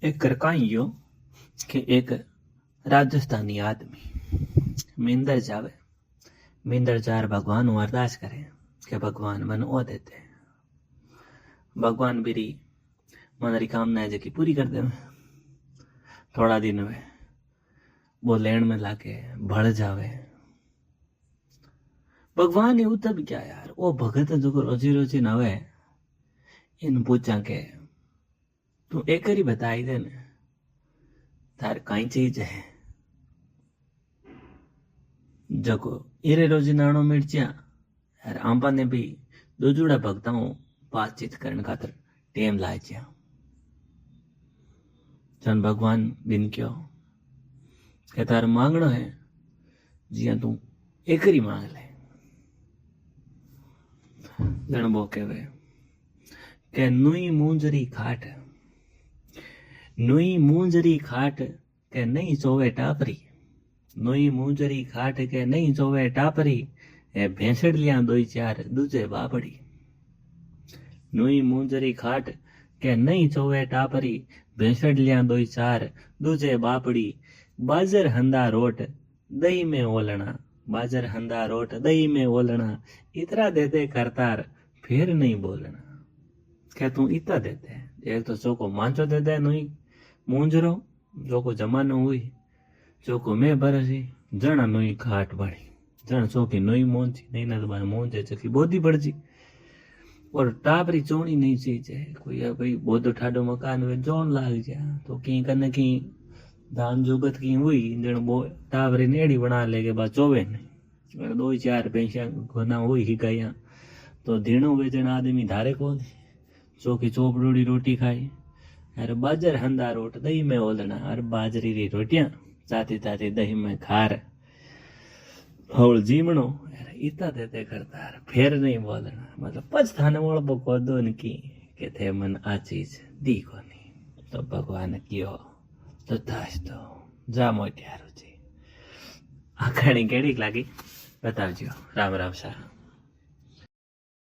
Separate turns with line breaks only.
एक करकाई यो कि एक राजस्थानी आदमी मींदर जावे। मींदर जार भगवान हूँ अरदास करे कि भगवान मन ओ देते। भगवान बिरी मनरी कामना है जकी पूरी कर दे। थोड़ा दिन में वो लेण में लाके भड़ जावे। भगवान એવું तब क्या यार ओ भगत जो रोजी रोजी न आवे इन पूछा के तू एक ही बताई दे ने तार कई चीज है जको इरे रोजी नाणो मिर्चिया यार आंबा ने भी दूजुड़ा भक्ताओं बातचीत करने खातर टेम लाए जिया। जन भगवान बिन क्यों के तार मांगना है जिया तू एक ही मांग ले। जन वो कहवे के नुई मूंजरी खाट नुई मूंजरी खाट के नहीं सोवे टापरी नुई मूंजरी खाट के नहीं सोवे टापरी ए भेंसड़ियां दोई चार दूजे बाबड़ी। नुई मूंजरी खाट के नहीं सोवे टापरी भेंसड़ियां दोई चार दूजे बापड़ी। बाजर हंदा रोट दही में ओलना बाजर हंदा रोट दही में ओलना इतरा देते करतार फिर नहीं बोलना। क्या तू इतना देते एक तो चौको मांचो देते नुई मूंजरो जो को जमानो हुई जो को मैं बरसी जना नुई खाट बड़ी जन चौकी नुई मोंची नहीं ना तो बार मोंचे चकी बोधी बढ़ जी। और टापरी चोणी नहीं चीज है कोई भाई बोधो ठाडो मकान में जोन लाग जा तो कहीं कने कहीं धान जुगत की हुई जन वो टापरी नेड़ी बना लेके बाद चोवे नहीं दो चार पैसा घना हुई ही गया तो धीणो बेचन आदमी धारे को चौकी चोपड़ोड़ी रोटी खाई अरे बाजर हंदा रोट दही में ओलना अरे बाजरी री रोटियां ताती ताती दही में खार हवल जीमणो इतना देते करता फिर नहीं बोलना मतलब पच थाने वालों को दो की के थे मन आ चीज दी को नहीं तो भगवान कियो तो ताश तो जा मोटियारो जी आखणी केड़ी लागी बतावજો राम राम सा।